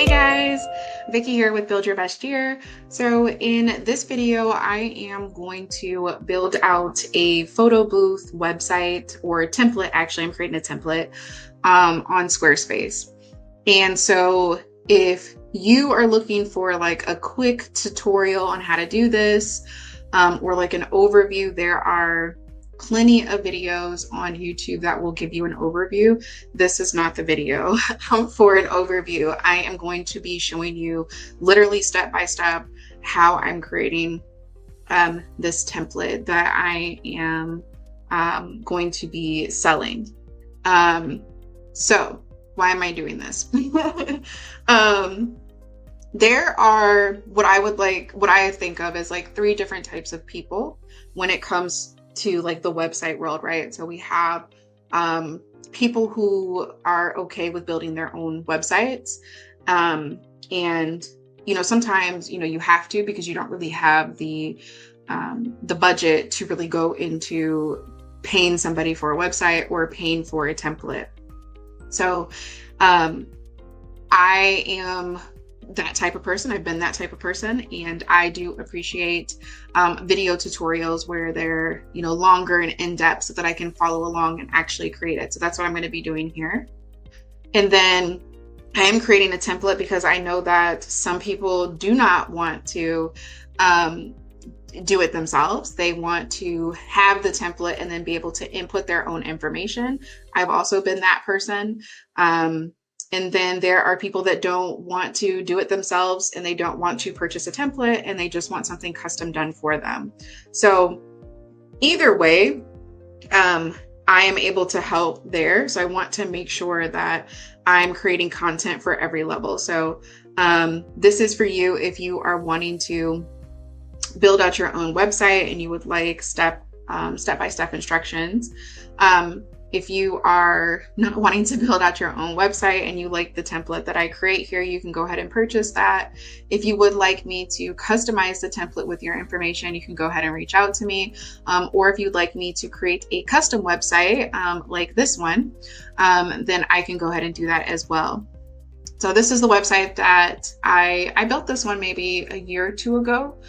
Hey guys, Vicky here with Build Your Best Year. So in this video, I am going to build out a photo booth website or template. Actually, I'm creating a template on Squarespace. And so if you are looking for like a quick tutorial on how to do this, or like an overview, there are plenty of videos on YouTube that will give you an overview. This is not the video for an overview. I am going to be showing you literally step by step how I'm creating this template that I am going to be selling. So why am I doing this? There are what I think of as like 3 different types of people when it comes to like the website world, right? So we have people who are okay with building their own websites, and sometimes you have to, because you don't really have the budget to really go into paying somebody for a website or paying for a template. So I am that type of person. I've been that type of person, and I do appreciate video tutorials where they're longer and in-depth so that I can follow along and actually create it. So that's what I'm going to be doing here. And then I am creating a template because I know that some people do not want to do it themselves. They want to have the template and then be able to input their own information. I've also been that person. And then there are people that don't want to do it themselves, and they don't want to purchase a template, and they just want something custom done for them. So either way, I am able to help there. So I want to make sure that I'm creating content for every level. So this is for you if you are wanting to build out your own website and you would like step-by-step instructions. If you are not wanting to build out your own website and you like the template that I create here, you can go ahead and purchase that. If you would like me to customize the template with your information, you can go ahead and reach out to me. Or if you'd like me to create a custom website like this one, then I can go ahead and do that as well. So this is the website that I built this one maybe a year or 2 ago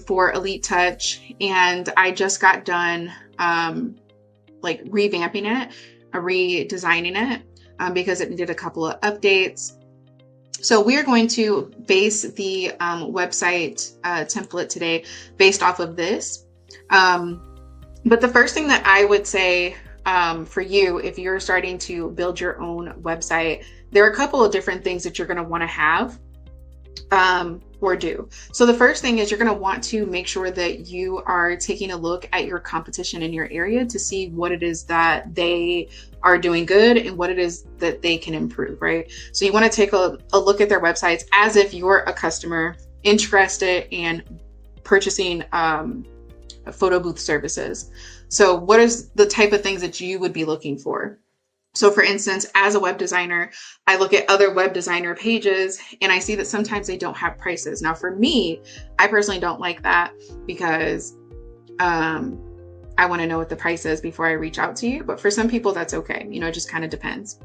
for Elite Touch, and I just got done like revamping it, redesigning it, because it needed a couple of updates. So we're going to base the website template today based off of this. But the first thing that I would say for you, if you're starting to build your own website, there are a couple of different things that you're going to want to have or do. So the first thing is you're going to want to make sure that you are taking a look at your competition in your area to see what it is that they are doing good and what it is that they can improve, right? So you want to take a look at their websites as if you're a customer interested in purchasing photo booth services. So what is the type of things that you would be looking for? So for instance, as a web designer, I look at other web designer pages and I see that sometimes they don't have prices. Now for me, I personally don't like that because I want to know what the price is before I reach out to you. But for some people, that's okay. It just kind of depends.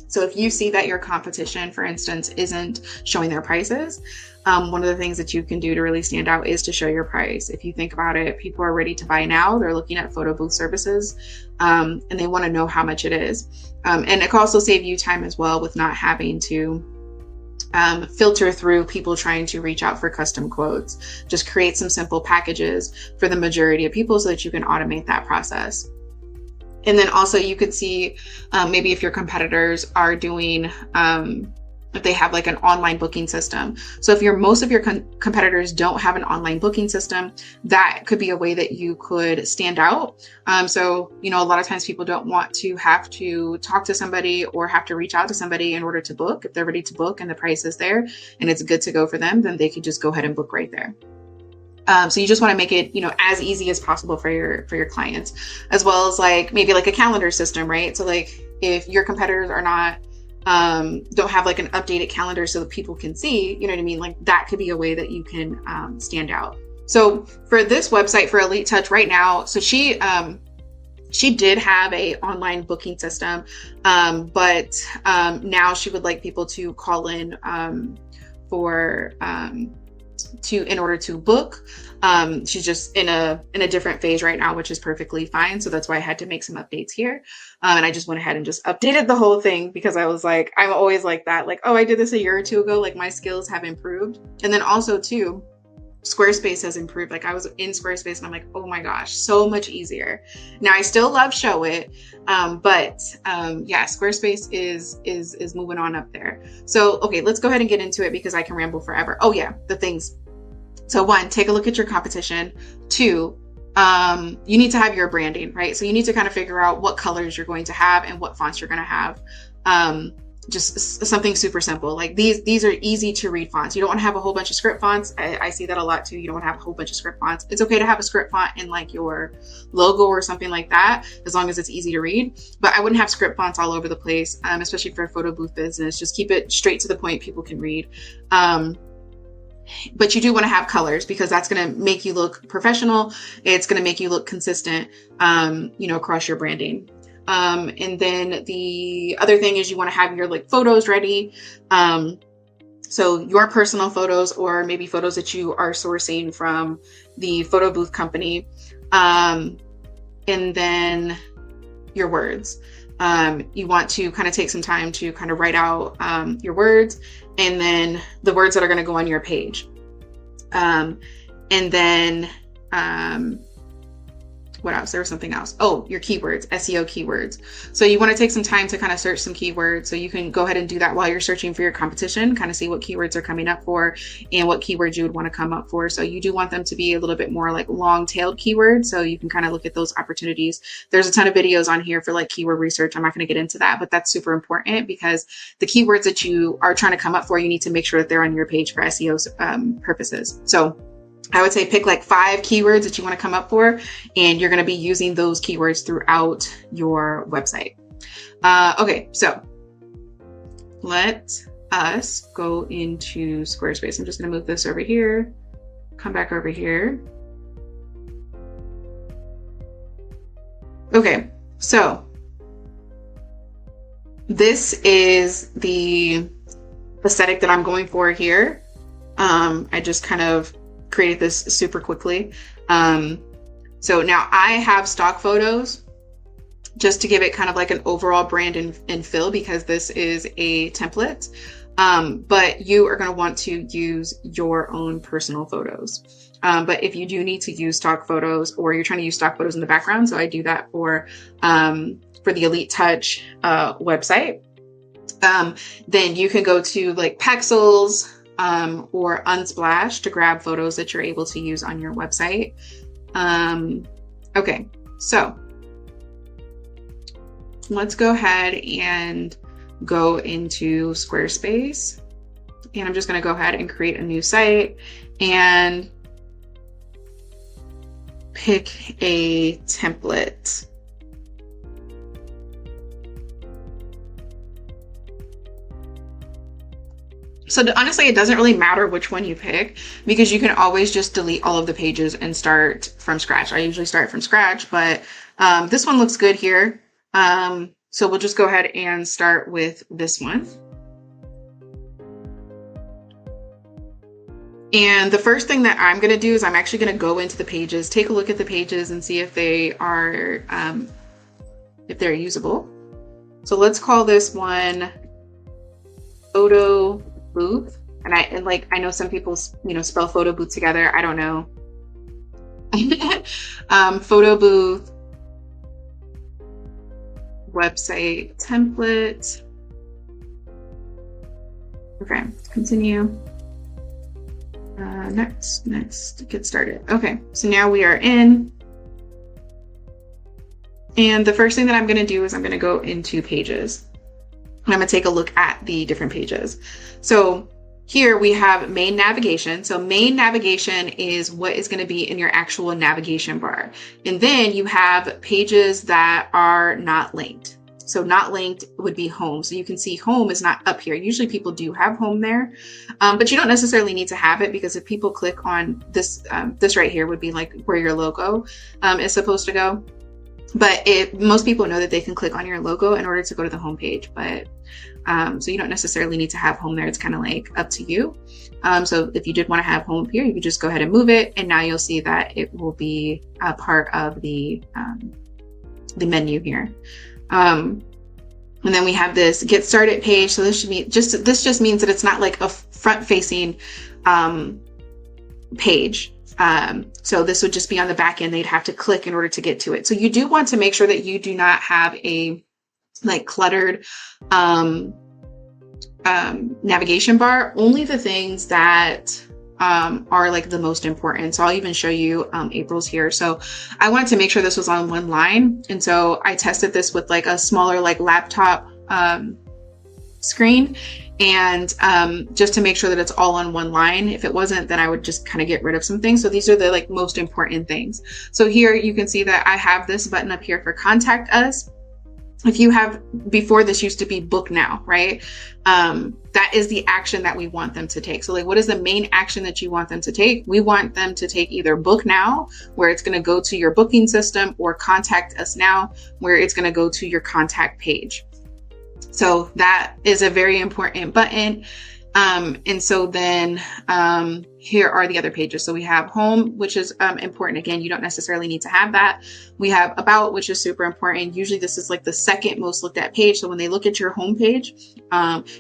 So if you see that your competition, for instance, isn't showing their prices, one of the things that you can do to really stand out is to show your price. If you think about it, people are ready to buy now. They're looking at photo booth services, and they want to know how much it is. And it can also save you time as well with not having to filter through people trying to reach out for custom quotes. Just create some simple packages for the majority of people so that you can automate that process. And then also you could see maybe if your competitors are doing, if they have like an online booking system. So if most of your competitors don't have an online booking system, that could be a way that you could stand out. So, a lot of times people don't want to have to talk to somebody or have to reach out to somebody in order to book. If they're ready to book and the price is there and it's good to go for them, then they could just go ahead and book right there. So you just want to make it, as easy as possible for your clients, as well as like maybe like a calendar system, right? So like if your competitors are not, don't have like an updated calendar so that people can see, you know what I mean? Like that could be a way that you can stand out. So for this website for Elite Touch right now, so she She did have a online booking system, but now she would like people to call in for in order to book. She's just in a different phase right now, which is perfectly fine. So that's why I had to make some updates here. And I just went ahead and just updated the whole thing because I was like, I'm always like that, like, oh, I did this a year or two ago, like my skills have improved. And then also too, Squarespace has improved. Like I was in Squarespace and I'm like, oh my gosh, so much easier. Now I still love Show It, but yeah, Squarespace is moving on up there. So okay, let's go ahead and get into it because I can ramble forever. Oh yeah, the things. So 1, take a look at your competition. 2, you need to have your branding, right? So you need to kind of figure out what colors you're going to have and what fonts you're going to have. Just something super simple. Like these are easy to read fonts. You don't want to have a whole bunch of script fonts. I see that a lot too. You don't want to have a whole bunch of script fonts. It's okay to have a script font in like your logo or something like that, as long as it's easy to read. But I wouldn't have script fonts all over the place, especially for a photo booth business. Just keep it straight to the point people can read. But you do want to have colors because that's going to make you look professional. It's going to make you look consistent, across your branding. And then the other thing is you want to have your like photos ready. So your personal photos, or maybe photos that you are sourcing from the photo booth company. And then your words. You want to kind of take some time to kind of write out your words, and then the words that are going to go on your page. And then what else? There was something else. Oh, your keywords, SEO keywords. So you want to take some time to kind of search some keywords. So you can go ahead and do that while you're searching for your competition, kind of see what keywords are coming up for and what keywords you would want to come up for. So you do want them to be a little bit more like long-tailed keywords. So you can kind of look at those opportunities. There's a ton of videos on here for like keyword research. I'm not going to get into that, but that's super important because the keywords that you are trying to come up for, you need to make sure that they're on your page for SEO purposes. So I would say pick like 5 keywords that you want to come up for, and you're going to be using those keywords throughout your website. Okay, so let us go into Squarespace. I'm just going to move this over here, come back over here. Okay, so this is the aesthetic that I'm going for here. I just kind of created this super quickly. So now I have stock photos just to give it kind of like an overall brand and feel, because this is a template. But you are going to want to use your own personal photos. But if you do need to use stock photos, or you're trying to use stock photos in the background, so I do that for the Elite Touch website, then you can go to like Pexels, or Unsplash to grab photos that you're able to use on your website. Okay, so let's go ahead and go into Squarespace, and I'm just going to go ahead and create a new site and pick a template. So honestly, it doesn't really matter which one you pick, because you can always just delete all of the pages and start from scratch. I usually start from scratch, but this one looks good here. So we'll just go ahead and start with this one. And the first thing that I'm going to do is I'm actually going to go into the pages, take a look at the pages and see if they are, if they're usable. So let's call this one Photo Booth. And I know some people, spell photo booth together. I don't know. Photo booth website template. Okay, continue. Next, get started. Okay, so now we are in. And the first thing that I'm going to do is I'm going to go into pages. And I'm going to take a look at the different pages. So here we have main navigation. So main navigation is what is going to be in your actual navigation bar. And then you have pages that are not linked. So not linked would be home. So you can see home is not up here. Usually people do have home there, but you don't necessarily need to have it, because if people click on this, this right here would be like where your logo is supposed to go. But most people know that they can click on your logo in order to go to the home page, but so you don't necessarily need to have home there. It's kind of like up to you. So if you did want to have home here, you could just go ahead and move it, and now you'll see that it will be a part of the menu here. And then we have this get started page. So this just means that it's not like a front facing page. So this would just be on the back end. They'd have to click in order to get to it. So you do want to make sure that you do not have a like cluttered navigation bar. Only the things that are like the most important. So I'll even show you April's here. So I wanted to make sure this was on one line, and so I tested this with like a smaller like laptop screen, and just to make sure that it's all on one line. If it wasn't, then I would just kind of get rid of some things. So these are the like most important things. So here you can see that I have this button up here for contact us. If you have, before this used to be book now, right? That is the action that we want them to take. So like, what is the main action that you want them to take? We want them to take either book now, where it's going to go to your booking system, or contact us now, where it's going to go to your contact page. So that is a very important button. And so then here are the other pages. So we have home, which is important. Again, you don't necessarily need to have that. We have about, which is super important. Usually this is like the second most looked at page. So when they look at your home page,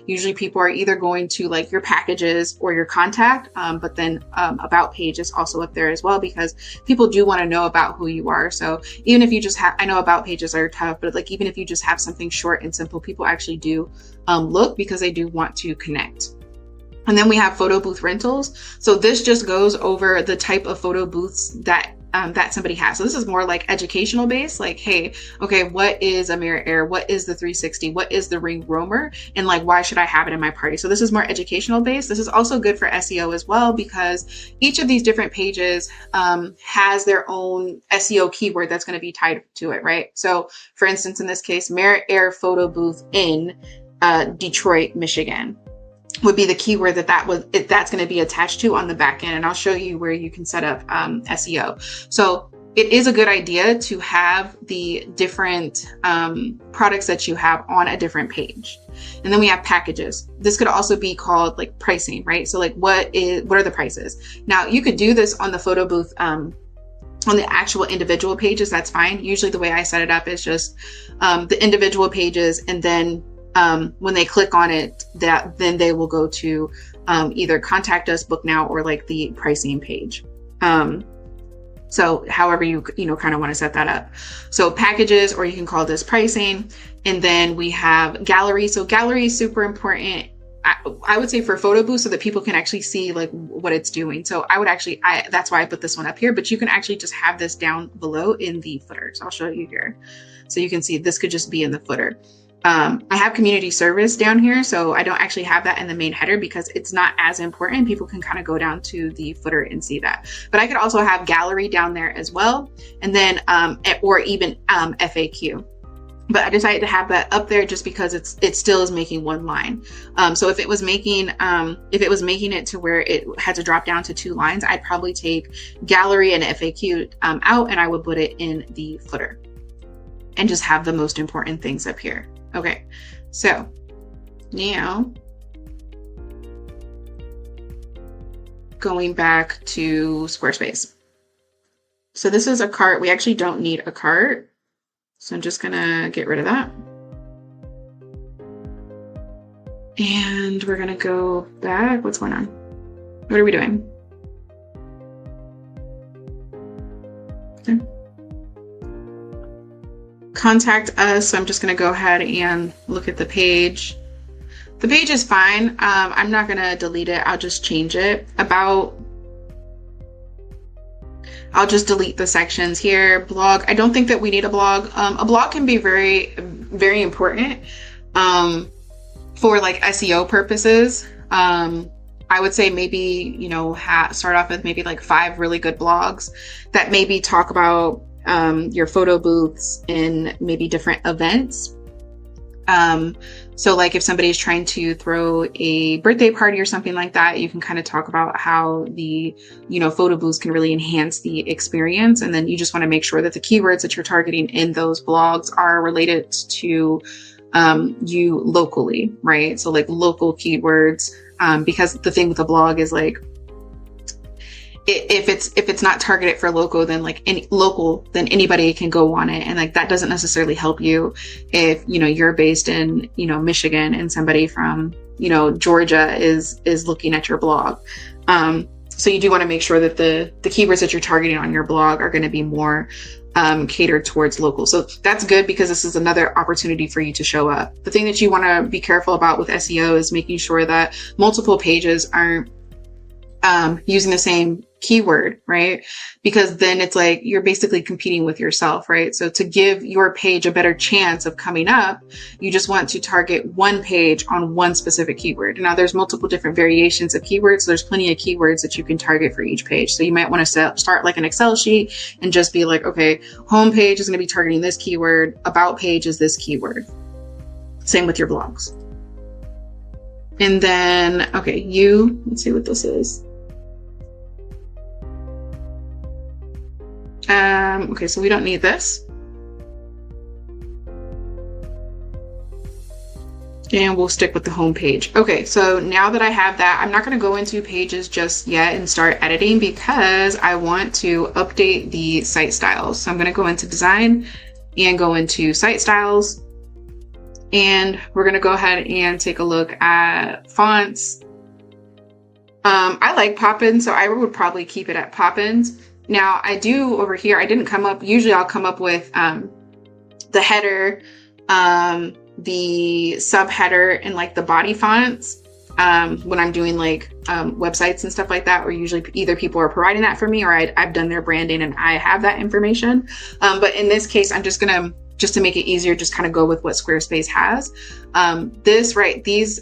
usually people are either going to like your packages or your contact, but then about page is also up there as well, because people do want to know about who you are. So even if you just have, I know about pages are tough, but like even if you just have something short and simple, people actually do look, because they do want to connect. And then we have photo booth rentals. So this just goes over the type of photo booths that that somebody has. So this is more like educational based, like, hey, okay, what is a Mirror Air? What is the 360? What is the Ring Roamer? And like, why should I have it in my party? So this is more educational based. This is also good for SEO as well, because each of these different pages has their own SEO keyword that's going to be tied to it, right? So for instance, in this case, Mirror Air photo booth in Detroit, Michigan would be the keyword that's going to be attached to on the back end. And I'll show you where you can set up SEO. So it is a good idea to have the different products that you have on a different page. And then we have packages. This could also be called like pricing, right? So like, what are the prices? Now you could do this on the photo booth on the actual individual pages. That's fine. Usually the way I set it up is just the individual pages, and then when they click on it, then they will go to either contact us, book now, or like the pricing page. So however you kind of want to set that up. So packages, or you can call this pricing. And then we have gallery. So gallery is super important. I would say for photo booth, so that people can actually see like what it's doing. So that's why I put this one up here, but you can actually just have this down below in the footer. So I'll show you here. So you can see this could just be in the footer. I have community service down here, so I don't actually have that in the main header because it's not as important. People can kind of go down to the footer and see that. But I could also have gallery down there as well, and then or even FAQ. But I decided to have that up there just because it still is making one line. So if it was making it to where it had to drop down to 2 lines, I'd probably take gallery and FAQ out, and I would put it in the footer and just have the most important things up here. Okay, so now going back to Squarespace. So this is a cart. We actually don't need a cart. So I'm just gonna get rid of that. And we're gonna go back. What's going on? What are we doing? Okay. Contact us. So I'm just going to go ahead and look at the page. The page is fine. I'm not going to delete it. I'll just change it. About, I'll just delete the sections here. Blog. I don't think that we need a blog. A blog can be very, very important for like SEO purposes. I would say maybe, start off with maybe like 5 really good blogs that maybe talk about your photo booths in maybe different events. So like if somebody's trying to throw a birthday party or something like that, you can kind of talk about how the, photo booths can really enhance the experience. And then you just want to make sure that the keywords that you're targeting in those blogs are related to you locally, right? So like local keywords, because the thing with a blog is like, if it's not targeted for local, then then anybody can go on it. And like, that doesn't necessarily help you if, you're based in, Michigan and somebody from, Georgia is looking at your blog. So you do want to make sure that the keywords that you're targeting on your blog are going to be more catered towards local. So that's good, because this is another opportunity for you to show up. The thing that you want to be careful about with SEO is making sure that multiple pages aren't using the same keyword, right? Because then it's like you're basically competing with yourself, right? So to give your page a better chance of coming up, you just want to target one page on one specific keyword. Now there's multiple different variations of keywords. So there's plenty of keywords that you can target for each page. So you might want to start like an Excel sheet and just be like, okay, home page is going to be targeting this keyword, about page is this keyword. Same with your blogs. And then, okay, let's see what this is. Okay, so we don't need this. And we'll stick with the home page. Okay, so now that I have that, I'm not going to go into pages just yet and start editing, because I want to update the site styles. So I'm going to go into design and go into site styles. And we're going to go ahead and take a look at fonts. I like Poppins, so I would probably keep it at Poppins. Now I do over here, usually I'll come up with the header, the subheader, and like the body fonts when I'm doing like websites and stuff like that, where usually either people are providing that for me or I've done their branding and I have that information. But in this case, I'm just to make it easier, just kind of go with what Squarespace has. These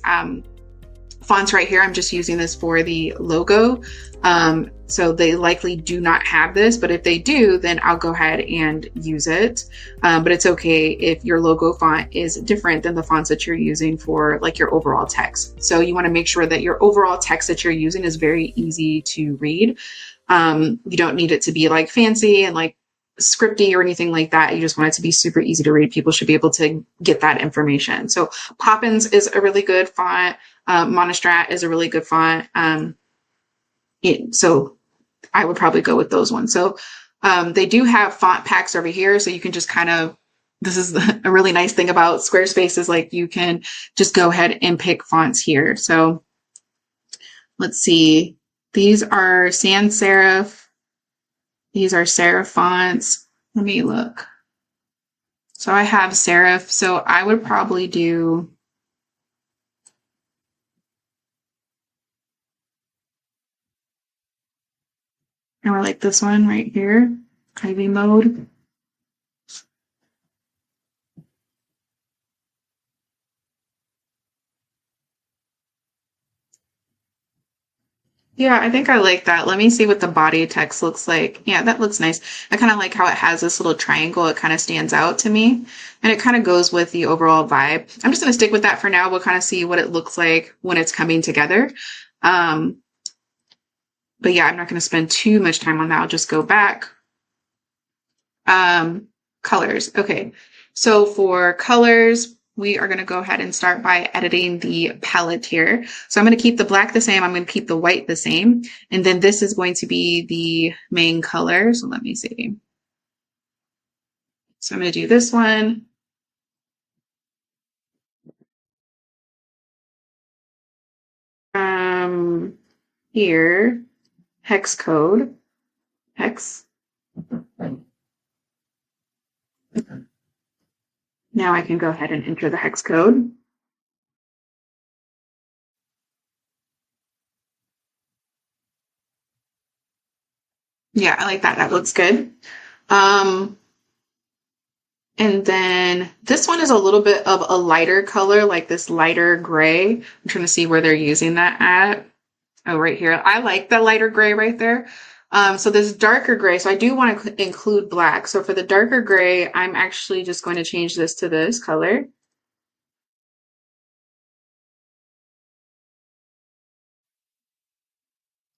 fonts right here, I'm just using this for the logo. So they likely do not have this, but if they do, then I'll go ahead and use it. But it's okay if your logo font is different than the fonts that you're using for like your overall text. So you want to make sure that your overall text that you're using is very easy to read. You don't need it to be like fancy and like scripty or anything like that. You just want it to be super easy to read. People should be able to get that information. So Poppins is a really good font. Monostrat is a really good font. So I would probably go with those ones. So they do have font packs over here. So you can just this is a really nice thing about Squarespace, is like you can just go ahead and pick fonts here. So let's see. These are sans serif. These are serif fonts. Let me look. So I have serif. So I would probably do or like this one right here, Ivy mode. Yeah, I think I like that. Let me see what the body text looks like. Yeah, that looks nice. I kind of like how it has this little triangle. It kind of stands out to me, and it kind of goes with the overall vibe. I'm just going to stick with that for now. We'll kind of see what it looks like when it's coming together. But yeah, I'm not going to spend too much time on that. I'll just go back. Colors. Okay. So for colors, we are going to go ahead and start by editing the palette here. So I'm going to keep the black the same. I'm going to keep the white the same. And then this is going to be the main color. So let me see. So I'm going to do this one. Here, hex code, hex. Now I can go ahead and enter the hex code. Yeah, I like that. That looks good. And then this one is a little bit of a lighter color, like this lighter gray. I'm trying to see where they're using that at. Oh, right here. I like the lighter gray right there. So this darker gray, so I do want to include black. So for the darker gray, I'm actually just going to change this to this color.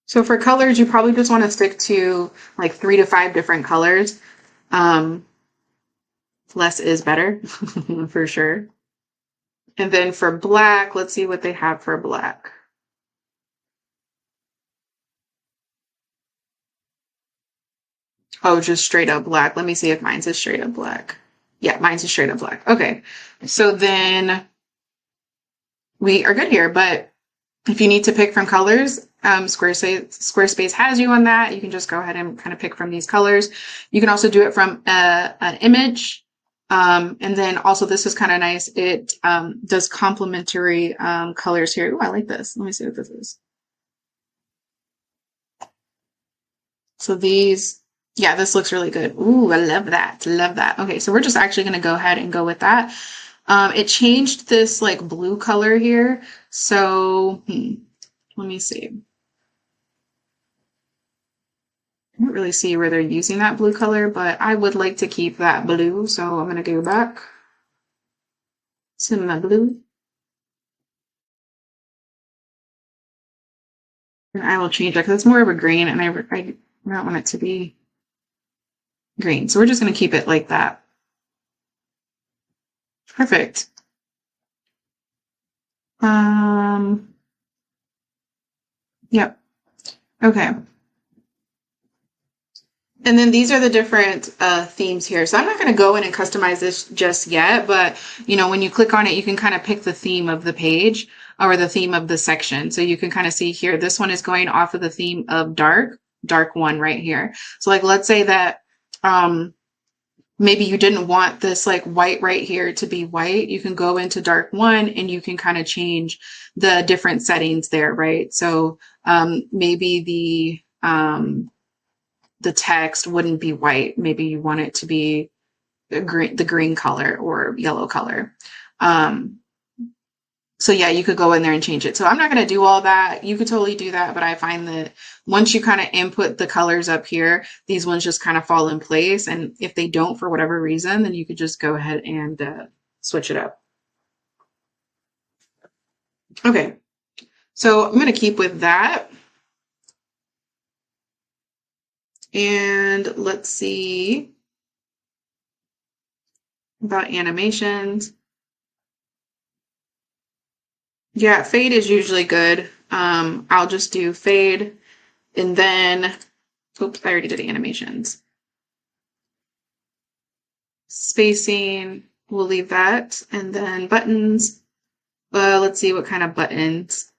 So for colors, you probably just want to stick to like 3 to 5 different colors. Less is better for sure. And then for black, let's see what they have for black. Oh, just straight up black. Let me see if mine's is straight up black. Yeah, mine's is straight up black. Okay. So then we are good here. But if you need to pick from colors, Squarespace has you on that. You can just go ahead and kind of pick from these colors. You can also do it from an image. And then also this is kind of nice. It does complementary colors here. Ooh, I like this. Let me see what this is. So these, yeah, this looks really good. Ooh, I love that. Love that. Okay, so we're just actually going to go ahead and go with that. It changed this like blue color here. So let me see. I don't really see where they're using that blue color, but I would like to keep that blue. So I'm going to go back to my blue. And I will change that because it's more of a green and I don't want it to be green. So we're just going to keep it like that. Perfect. Yep. Okay. And then these are the different themes here. So I'm not going to go in and customize this just yet, but when you click on it, you can kind of pick the theme of the page or the theme of the section. So you can kind of see here, this one is going off of the theme of dark one right here. So like, let's say that maybe you didn't want this like white right here to be white. You can go into dark one and you can kind of change the different settings there, right? So maybe the text wouldn't be white. Maybe you want it to be the green color or yellow color. So yeah, you could go in there and change it. So I'm not going to do all that. You could totally do that, but I find that once you kind of input the colors up here, these ones just kind of fall in place. And if they don't for whatever reason, then you could just go ahead and switch it up. Okay, so I'm going to keep with that. And let's see about animations. Yeah, fade is usually good. I'll just do fade and then, oops, I already did animations. Spacing, we'll leave that. And then buttons, let's see what kind of buttons.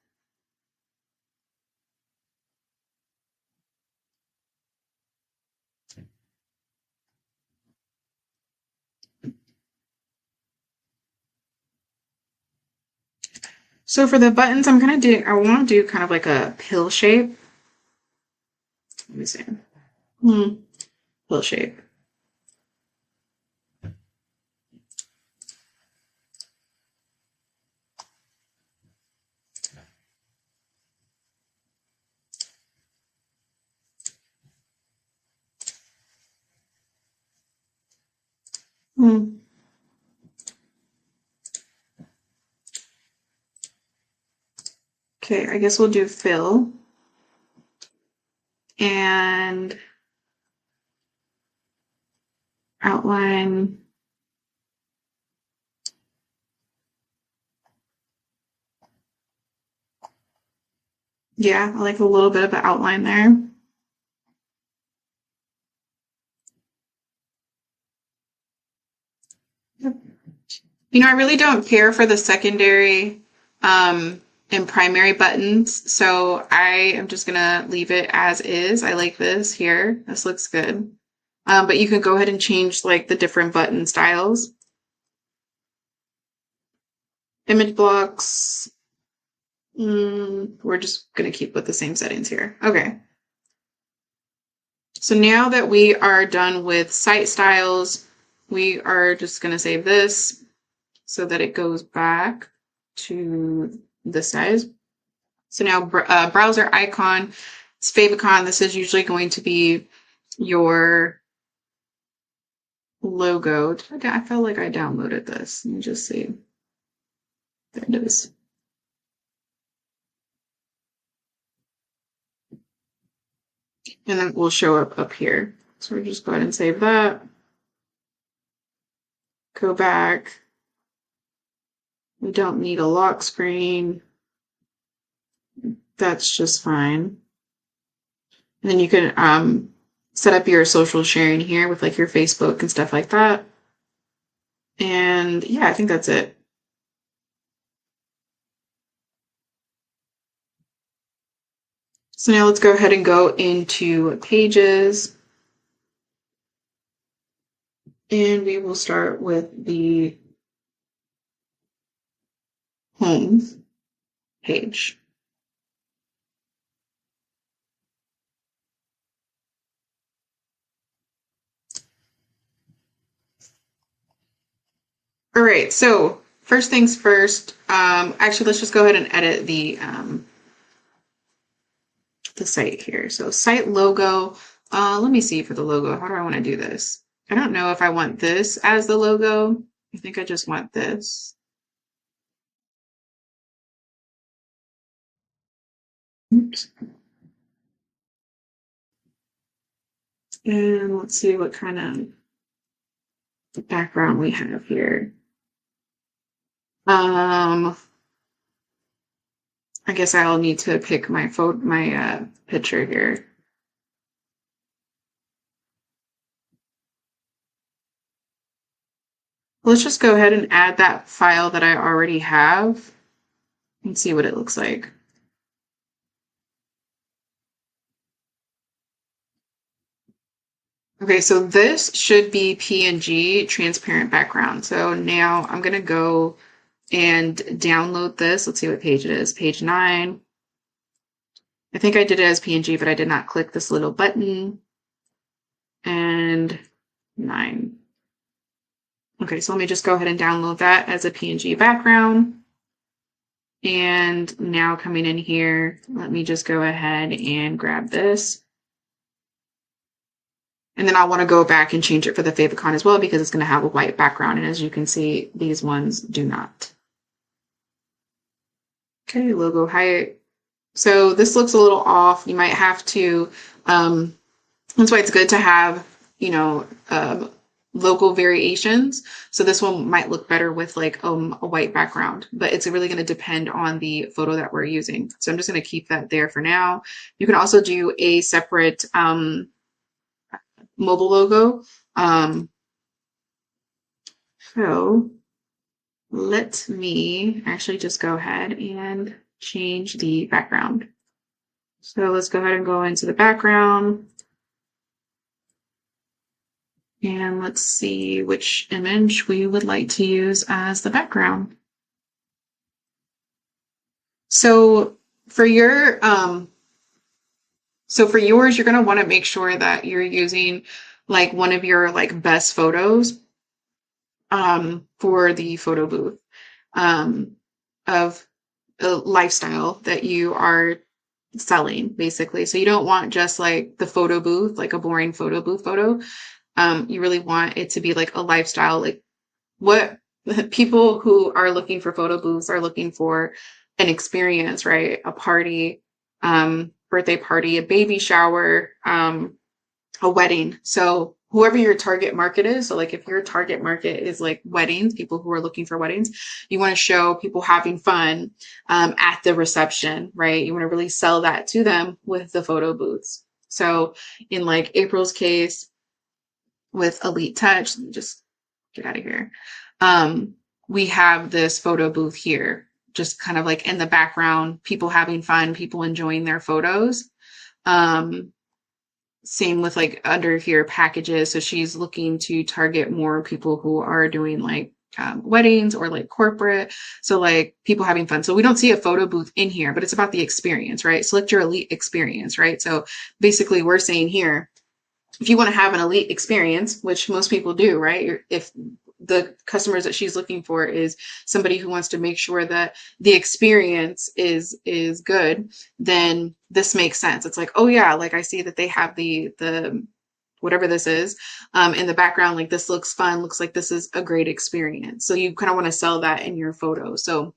So for the buttons, I want to do kind of like a pill shape. Let me see. Pill shape. Okay, I guess we'll do fill. And outline. Yeah, I like a little bit of an outline there. I really don't care for the secondary and primary buttons, so I am just gonna leave it as is. I like this here. This looks good. But you can go ahead and change like the different button styles. Image blocks. We're just gonna keep with the same settings here. Okay. So now that we are done with site styles, we are just gonna save this so that it goes back to this size. So now browser icon, it's favicon. This is usually going to be your logo. I felt like I downloaded this. Let me just see. There it is. and then will show up here. So we'll just go ahead and save that. Go back. We don't need a lock screen. That's just fine. And then you can set up your social sharing here with like your Facebook and stuff like that. And yeah, I think that's it. So now let's go ahead and go into Pages. And we will start with the home page. All right, so first things first, actually, let's just go ahead and edit the site here. So site logo, let me see for the logo, how do I want to do this? I don't know if I want this as the logo. I think I just want this. Oops. And let's see what kind of background we have here. I guess I'll need to pick my picture here. Let's just go ahead and add that file that I already have and see what it looks like. Okay, so this should be PNG transparent background. So now I'm going to go and download this. Let's see what page it is. Page 9. I think I did it as PNG, but I did not click this little button. And 9. Okay, so let me just go ahead and download that as a PNG background. And now coming in here, let me just go ahead and grab this. And then I want to go back and change it for the favicon as well because it's going to have a white background. And as you can see, these ones do not. Okay, logo height. So this looks a little off. You might have to, that's why it's good to have, you know, local variations. So this one might look better with like a white background, but it's really going to depend on the photo that we're using. So I'm just going to keep that there for now. You can also do a separate mobile logo. So let me actually just go ahead and change the background. So let's go ahead and go into the background. And let's see which image we would like to use as the background. So for your for yours, you're going to want to make sure that you're using like one of your like best photos for the photo booth of a lifestyle that you are selling, basically. So you don't want just like the photo booth, like a boring photo booth photo. You really want it to be like a lifestyle, like what people who are looking for photo booths are looking for an experience, right? A party, birthday party, a baby shower, a wedding. So whoever your target market is, so like if your target market is like weddings, people who are looking for weddings, you want to show people having fun at the reception, right? You want to really sell that to them with the photo booths. So in like April's case with Elite Touch, let me just get out of here. We have this photo booth here, just kind of like in the background, people having fun, people enjoying their photos. Same with like under here packages. So she's looking to target more people who are doing like weddings or like corporate. So like people having fun. So we don't see a photo booth in here, but it's about the experience, right? Select your elite experience, right? So basically we're saying here, if you want to have an elite experience, which most people do, right? If the customers that she's looking for is somebody who wants to make sure that the experience is good, then this makes sense. It's like, oh yeah, like I see that they have the whatever this is in the background, like this looks fun, looks like this is a great experience. So you kind of want to sell that in your photo. So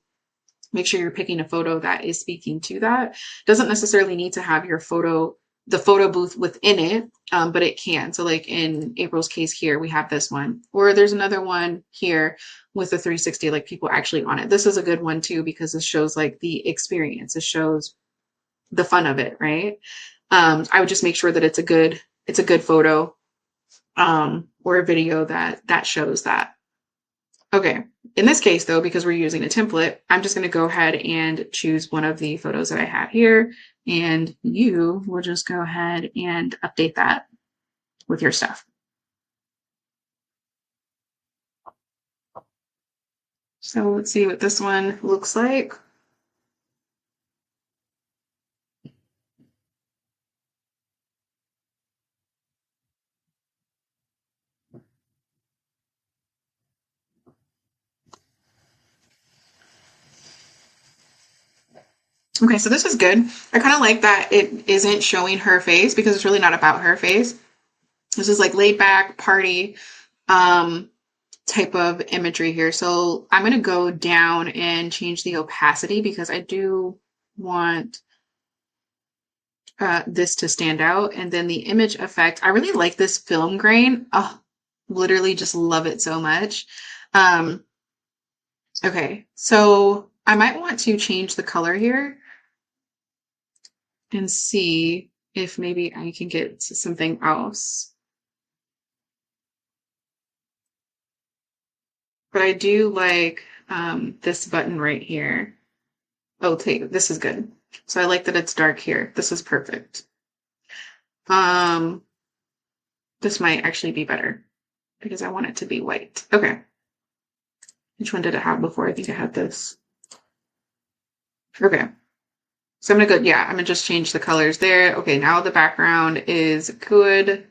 make sure you're picking a photo that is speaking to that. Doesn't necessarily need to have your photo the photo booth within it, but it can. So like in April's case here, we have this one, or there's another one here with the 360, like people actually on it. This is a good one too, because it shows like the experience. It shows the fun of it, right? I would just make sure that it's a good photo, or a video that shows that. Okay, in this case though, because we're using a template, I'm just going to go ahead and choose one of the photos that I have here, and you will just go ahead and update that with your stuff. So let's see what this one looks like. Okay, so this is good. I kind of like that it isn't showing her face, because it's really not about her face. This is like laid back party type of imagery here. So I'm going to go down and change the opacity, because I do want this to stand out. And then the image effect, I really like this film grain. Oh, literally just love it so much. Okay, so I might want to change the color here and see if maybe I can get to something else. But I do like this button right here. Oh, this is good. So I like that it's dark here. This is perfect. This might actually be better, because I want it to be white. Okay. Which one did it have before? I think I had this. Okay. So I'm gonna go, yeah, I'm gonna just change the colors there. Okay, now the background is good.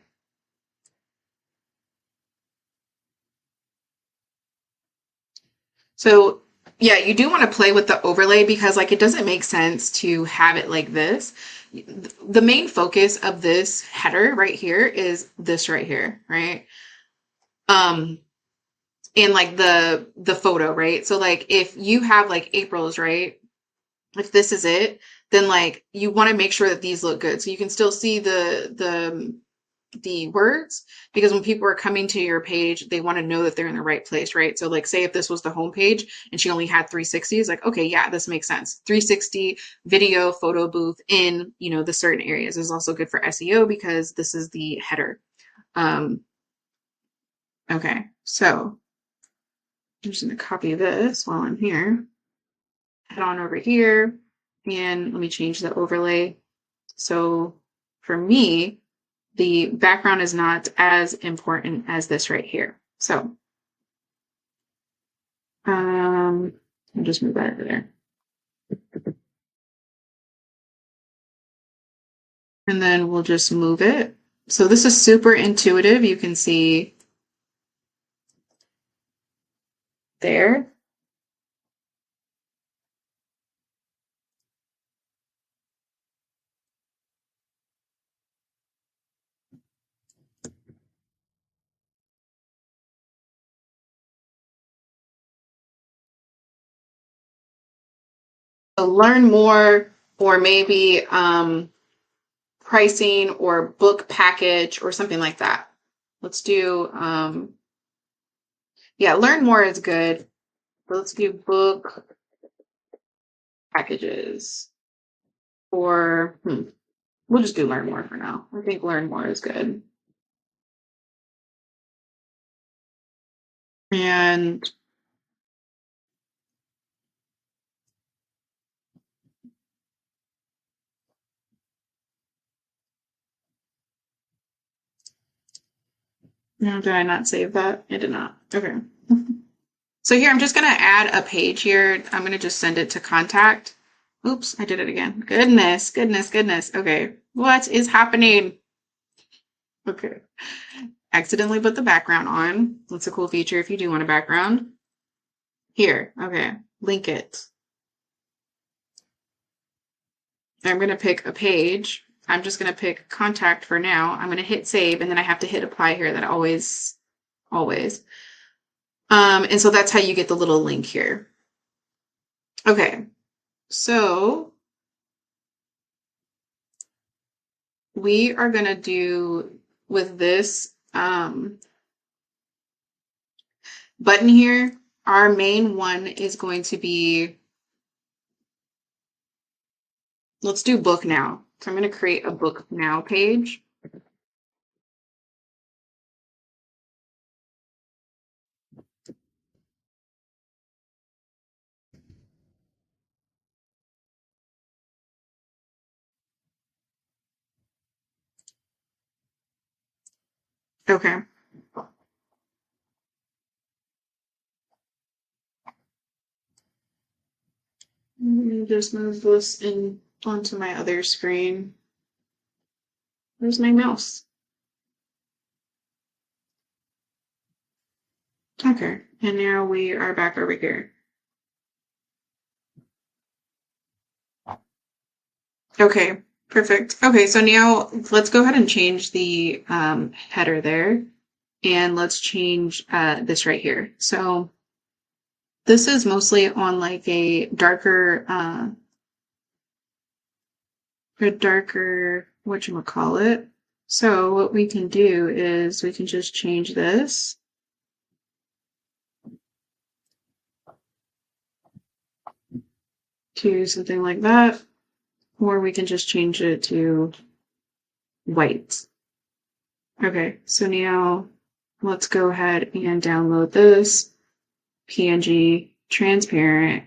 So yeah, you do want to play with the overlay, because like it doesn't make sense to have it like this. The main focus of this header right here is this right here, right? And like the photo, right? So like if you have like April's, right? If this is it, then like you want to make sure that these look good. So you can still see the words, because when people are coming to your page, they want to know that they're in the right place, right? So like say if this was the home page and she only had 360, it's like, okay, yeah, this makes sense. 360 video photo booth in, the certain areas is also good for SEO, because this is the header. Okay, so I'm just going to copy this while I'm here. Head on over here, and let me change the overlay. So for me, the background is not as important as this right here. So I'll just move that over there. And then we'll just move it. So this is super intuitive. You can see there. So learn more, or maybe pricing or book package or something like that. Let's do, yeah, learn more is good. But let's do book packages, or we'll just do learn more for now. I think learn more is good. And no, did I not save that? I did not. Okay. So here, I'm just going to add a page here. I'm going to just send it to contact. Oops, I did it again. Goodness, goodness, goodness. Okay, what is happening? Okay. Accidentally put the background on. That's a cool feature if you do want a background. Here, okay, link it. I'm going to pick a page. I'm just going to pick contact for now. I'm going to hit save, and then I have to hit apply here. That always. And so that's how you get the little link here. Okay, so we are going to do with this button here, our main one is going to be, let's do book now. So I'm going to create a book now page. Okay. Let me just move this in onto my other screen. Where's my mouse? Okay, and now we are back over here. Okay, perfect. Okay, so now let's go ahead and change the header there, and let's change this right here. So this is mostly on like a darker, whatchamacallit. So what we can do is we can just change this. To something like that, or we can just change it to white. Okay, so now let's go ahead and download this PNG transparent.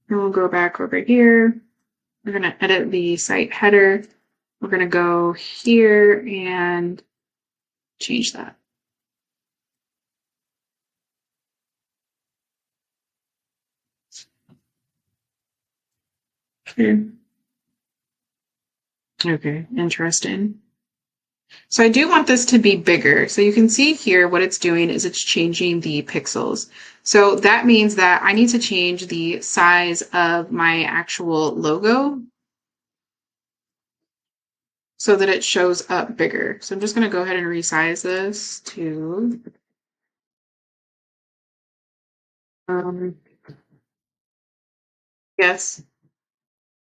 And we'll go back over here. We're going to edit the site header. We're going to go here and change that. Okay, interesting. So I do want this to be bigger. So you can see here what it's doing is it's changing the pixels. So that means that I need to change the size of my actual logo so that it shows up bigger. So I'm just going to go ahead and resize this to yes.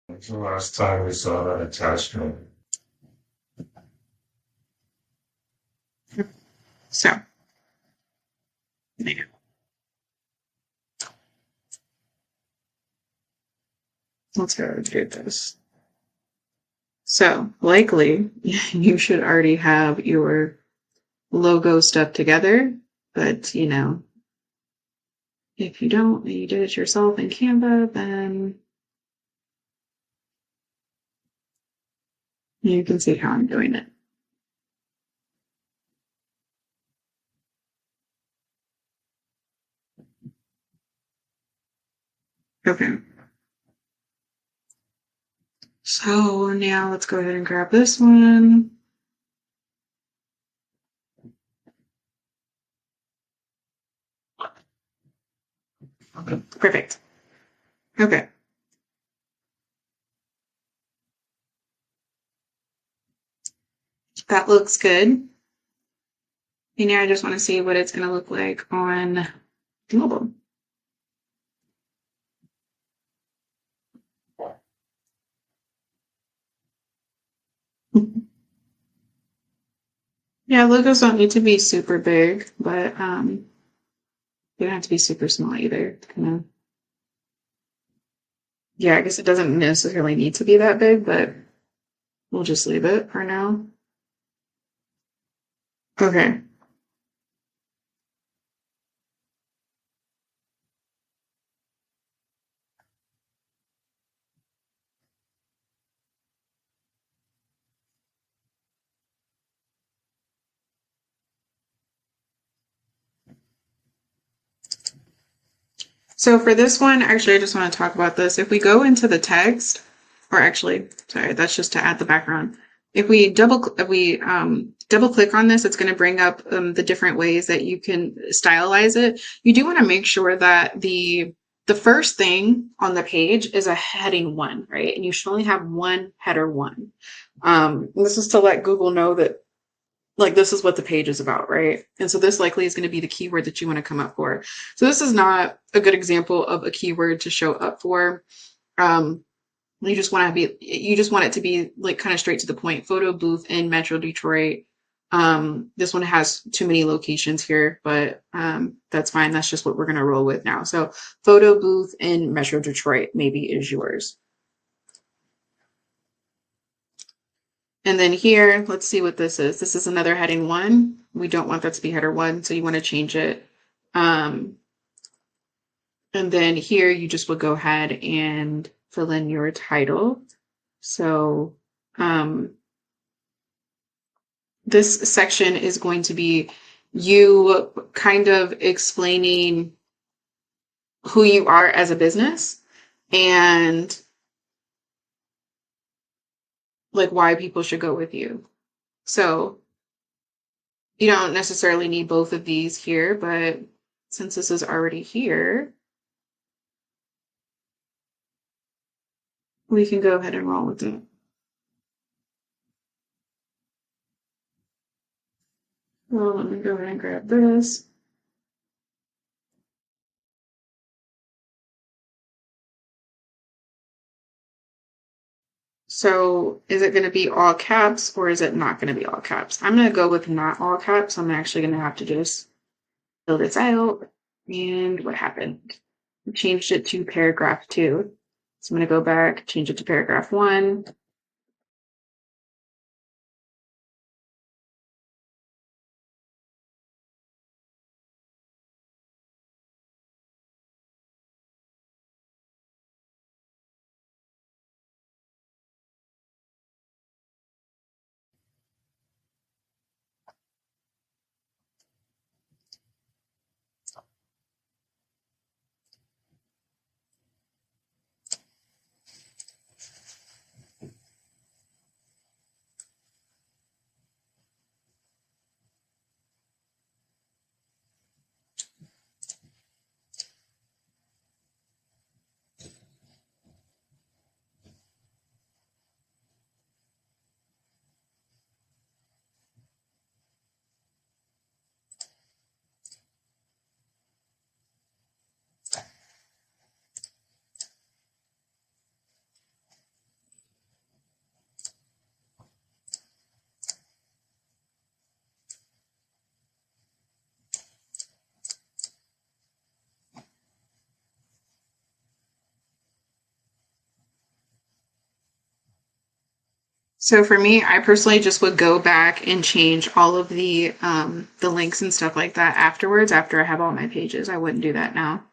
When's the last time we saw that attachment? So yeah. Let's go do this. So likely you should already have your logo stuff together, but you know, if you don't and you did it yourself in Canva, then you can see how I'm doing it. Okay. So now let's go ahead and grab this one. Perfect. Okay. That looks good. And now I just want to see what it's going to look like on mobile. Yeah, logos don't need to be super big, but they don't have to be super small either. Kind of. Yeah, I guess it doesn't necessarily need to be that big, but we'll just leave it for now. Okay. So for this one, actually, I just want to talk about this. If we go into the text, or actually, sorry, that's just to add the background. If we double click on this, it's going to bring up the different ways that you can stylize it. You do want to make sure that the first thing on the page is a heading 1, right? And you should only have one header 1. This is to let Google know that like this is what the page is about, right? And so this likely is going to be the keyword that you want to come up for. So this is not a good example of a keyword to show up for. You just want it to be like kind of straight to the point. Photo booth in Metro Detroit. This one has too many locations here, but that's fine. That's just what we're going to roll with now. So photo booth in Metro Detroit maybe is yours. And then here, let's see what this is. This is another heading 1. We don't want that to be header 1, so you want to change it. And then here you just would go ahead and fill in your title. So this section is going to be you kind of explaining who you are as a business and like why people should go with you. So you don't necessarily need both of these here, but since this is already here, we can go ahead and roll with it. Well, let me go ahead and grab this. So is it going to be all caps or is it not going to be all caps? I'm going to go with not all caps. I'm actually going to have to just fill this out. And what happened? I changed it to paragraph 2. So I'm going to go back, change it to paragraph 1. So for me, I personally just would go back and change all of the links and stuff like that afterwards, after I have all my pages. I wouldn't do that now.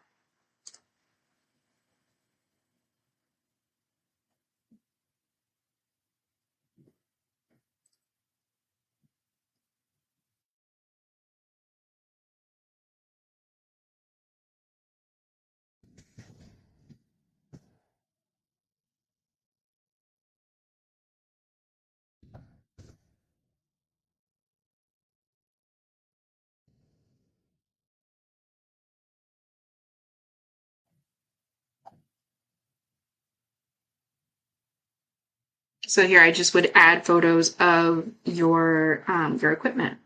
So here I just would add photos of your equipment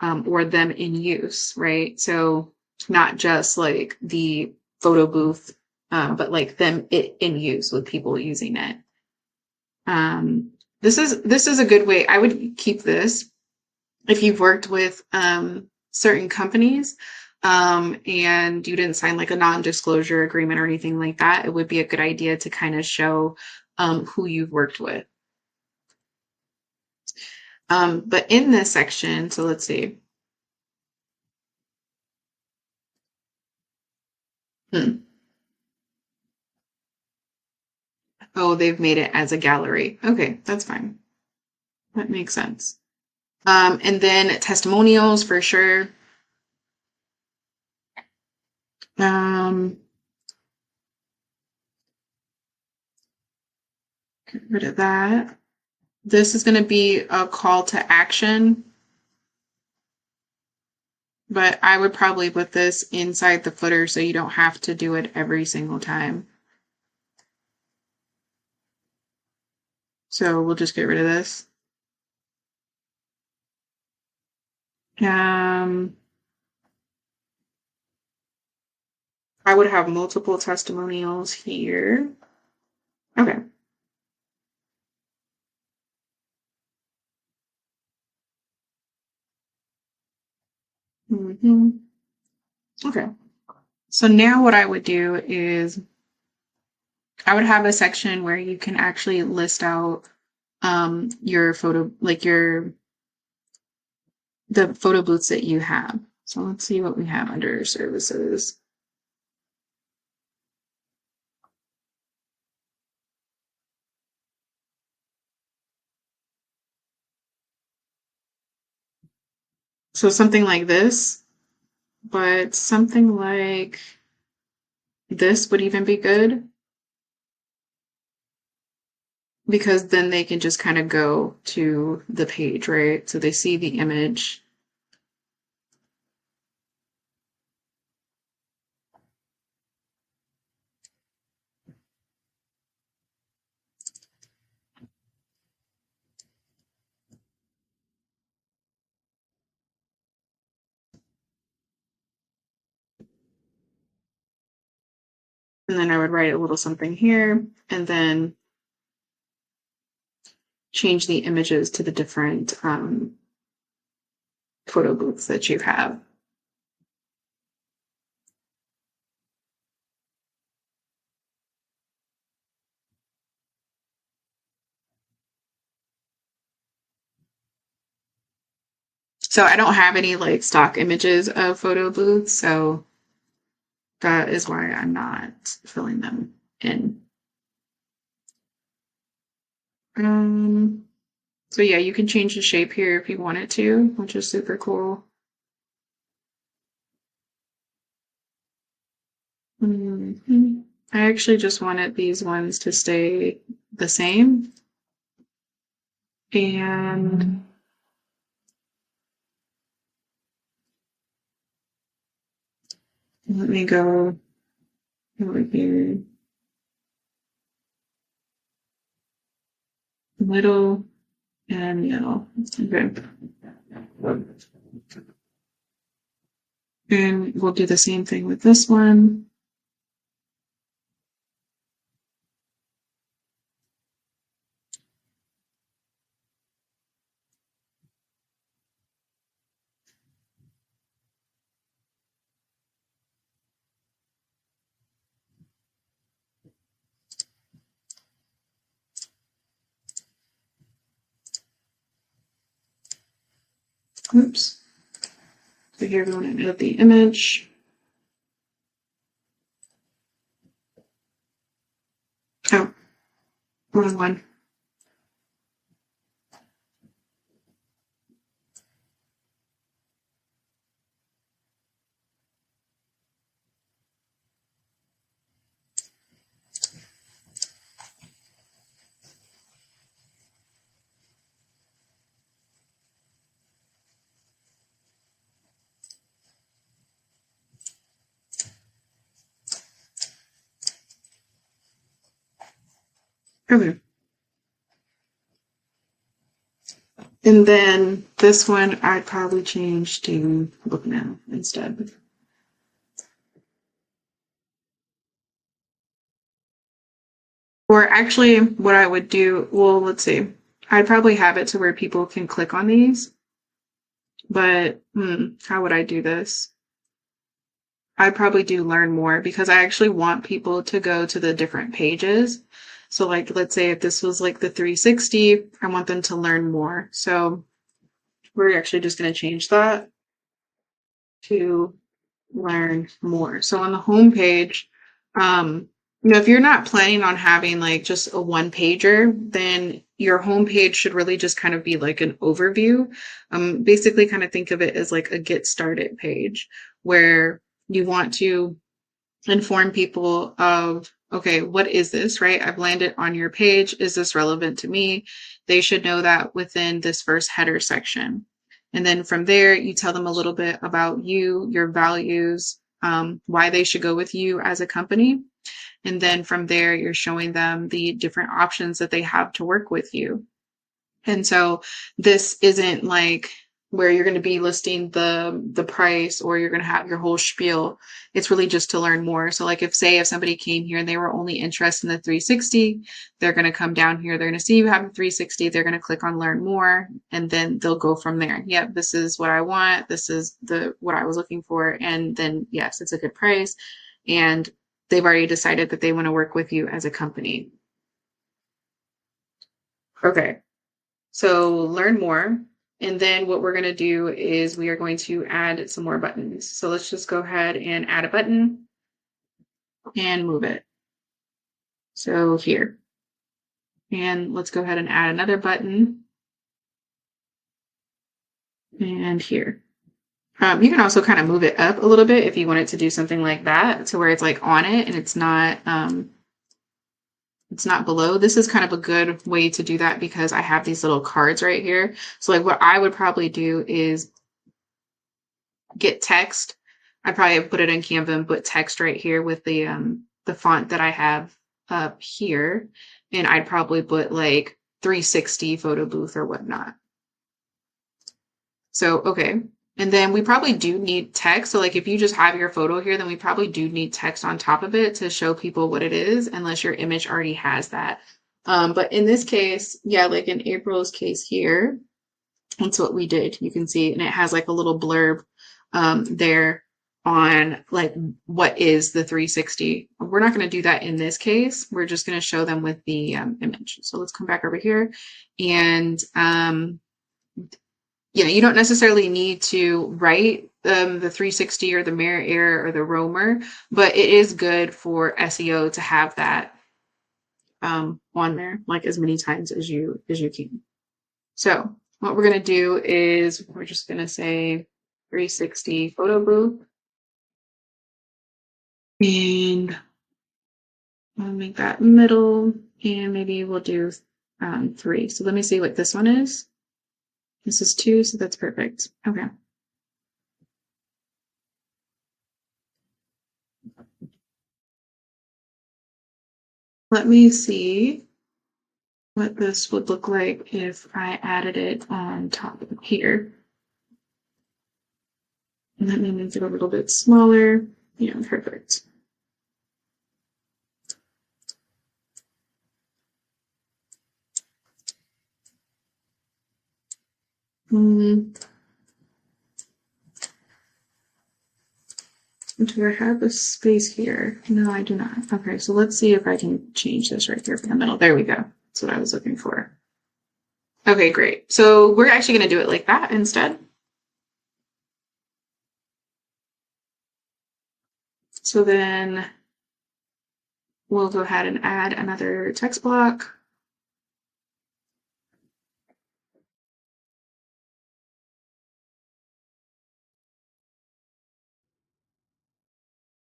or them in use, right? So not just like the photo booth, but like them in use with people using it. This is a good way. I would keep this if you've worked with certain companies and you didn't sign like a non-disclosure agreement or anything like that. It would be a good idea to kind of show who you've worked with. But in this section, so let's see. Oh, they've made it as a gallery. Okay, that's fine. That makes sense. And then testimonials for sure. Get rid of that. This is going to be a call to action, but I would probably put this inside the footer so you don't have to do it every single time. So we'll just get rid of this. I would have multiple testimonials here. Okay. Okay. So now what I would do is I would have a section where you can actually list out your photo, like the photo booths that you have. So let's see what we have under services. So something like this, but something like this would even be good because then they can just kind of go to the page, right? So they see the image. And then I would write a little something here and then change the images to the different photo booths that you have. So I don't have any like stock images of photo booths, so that is why I'm not filling them in. So yeah, you can change the shape here if you wanted to, which is super cool. I actually just wanted these ones to stay the same. And let me go over here. Middle and middle. Okay. And we'll do the same thing with this one. Oops. So here we want to edit the image. Oh, wrong one. Okay. And then this one I'd probably change to book now instead. Or actually, what I would do, well, let's see. I'd probably have it to where people can click on these. But how would I do this? I'd probably do learn more because I actually want people to go to the different pages. So like, let's say if this was like the 360, I want them to learn more. So we're actually just going to change that to learn more. So on the home page, if you're not planning on having like just a one pager, then your home page should really just kind of be like an overview. Basically kind of think of it as like a get started page where you want to inform people of, okay, what is this, right? I've landed on your page. Is this relevant to me? They should know that within this first header section. And then from there, you tell them a little bit about you, your values, why they should go with you as a company. And then from there, you're showing them the different options that they have to work with you. And so this isn't like where you're going to be listing the price, or you're going to have your whole spiel. It's really just to learn more. So like if somebody came here and they were only interested in the 360, they're going to come down here, they're going to see you have a 360, they're going to click on learn more, and then they'll go from there. Yep, this is what I want, this is what I was looking for, and then yes, it's a good price, and they've already decided that they want to work with you as a company. Okay, so learn more. And then what we're going to do is we are going to add some more buttons. So let's just go ahead and add a button and move it. So here. And let's go ahead and add another button. And here. You can also kind of move it up a little bit if you want it to do something like that, to where it's like on it and it's not below. This is kind of a good way to do that because I have these little cards right here. So like what I would probably do is get text. I'd probably put it in Canva and put text right here with the font that I have up here. And I'd probably put like 360 photo booth or whatnot. So, okay. And then we probably do need text. So like if you just have your photo here, then we probably do need text on top of it to show people what it is, unless your image already has that. But in this case, yeah, like in April's case here, that's what we did. You can see, and it has like a little blurb there on like what is the 360. We're not going to do that in this case. We're just going to show them with the image. So let's come back over here, and you don't necessarily need to write the 360 or the mirror error or the roamer, but it is good for SEO to have that on there like as many times as you can. So what we're going to do is we're just going to say 360 photo booth, and I'll make that middle, and maybe we'll do 3. So let me see what this one is. This is 2, so that's perfect. Okay. Let me see what this would look like if I added it on top of here. And let me make it a little bit smaller. Yeah, perfect. Do I have a space here? No, I do not. Okay, so let's see if I can change this right here in the middle. There we go. That's what I was looking for. Okay, great. So we're actually going to do it like that instead. So then we'll go ahead and add another text block.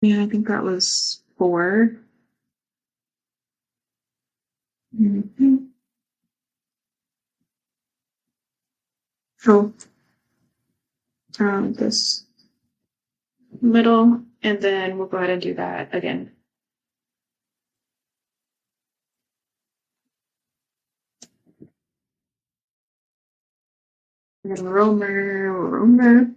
Yeah, I think that was 4. So this middle, and then we'll go ahead and do that again. And then roamer.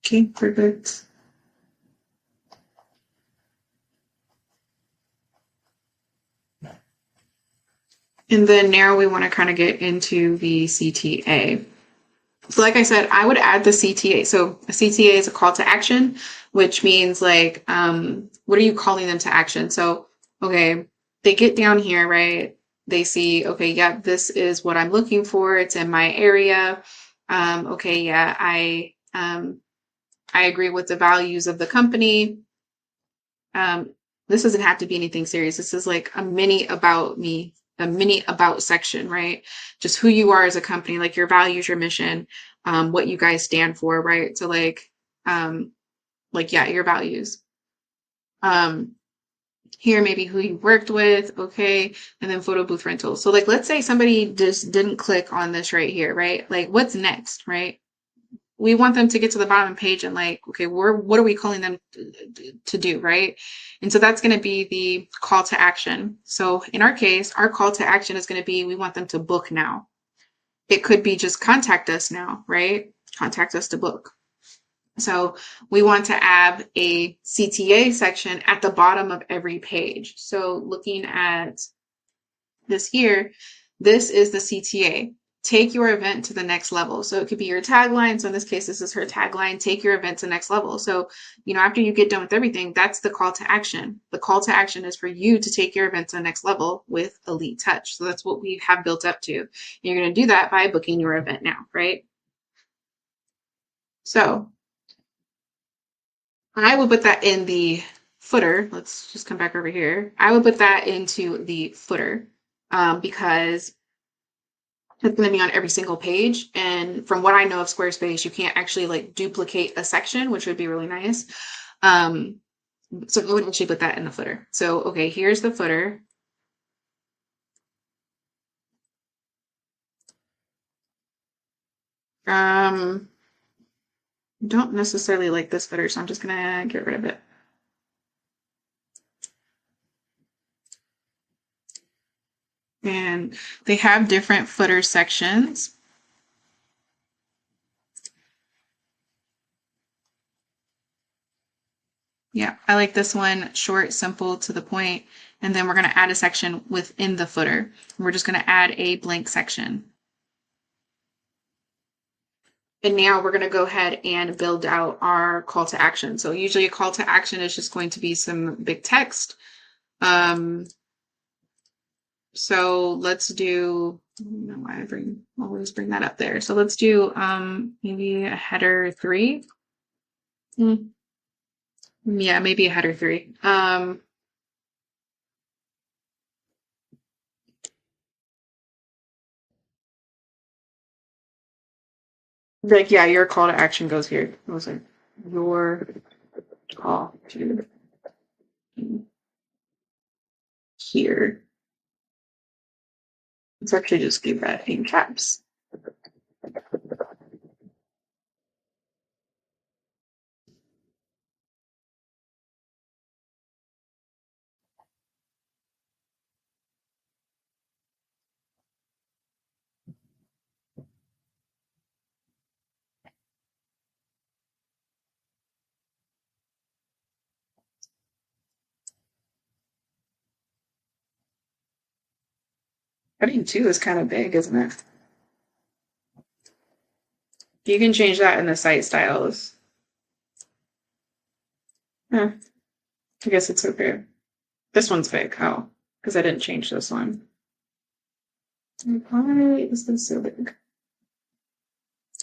Okay, perfect. And then now we want to kind of get into the CTA. So like I said, I would add the CTA. So a CTA is a call to action, which means like, what are you calling them to action? So, okay, they get down here, right? They see, okay, yeah, this is what I'm looking for. It's in my area. Okay, yeah, I agree with the values of the company. This doesn't have to be anything serious. This is like a mini about me, a mini about section, right? Just who you are as a company, like your values, your mission, what you guys stand for, right? So yeah, your values. Here, maybe who you worked with, okay, and then photo booth rental. So like, let's say somebody just didn't click on this right here, right? Like, what's next, right? We want them to get to the bottom of the page and like, okay, what are we calling them to do, right? And so that's going to be the call to action. So in our case, our call to action is going to be, we want them to book now. It could be just contact us now, right? Contact us to book. So we want to add a CTA section at the bottom of every page. So looking at this here, this is the CTA. Take your event to the next level. So it could be your tagline. So in this case, this is her tagline, take your event to the next level. So, you know, after you get done with everything, that's the call to action. The call to action is for you to take your event to the next level with Elite Touch. So that's what we have built up to. You're going to do that by booking your event now, right? So I will put that in the footer. Let's just come back over here. I will put that into the footer because it's going to be on every single page. And from what I know of Squarespace, you can't actually like duplicate a section, which would be really nice. So I would actually put that in the footer. So, okay, here's the footer. Don't necessarily like this footer, so I'm just gonna get rid of it. And they have different footer sections. Yeah, I like this one, short, simple, to the point. And then we're going to add a section within the footer. We're just going to add a blank section. And now we're going to go ahead and build out our call to action. So usually a call to action is just going to be some big text. So let's do, I don't know why I always bring that up there. So let's do maybe a header 3. Yeah, maybe a header 3. Like, yeah, your call to action goes here. It was like your call to here. Let's actually just keep that in caps. Heading 2 is kind of big, isn't it? You can change that in the site styles. I guess it's okay. This one's big. Oh, because I didn't change this one. Why is this so big?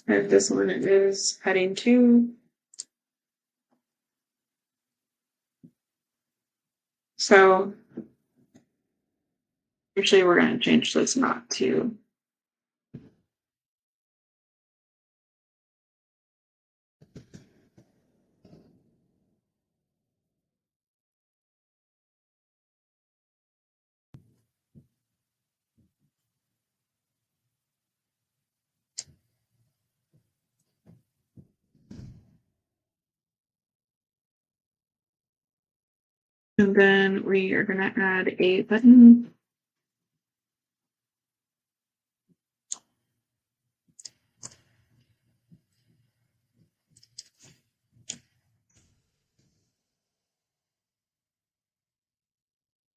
And this one is heading 2. So actually, we're going to change this not to. And then we are going to add a button.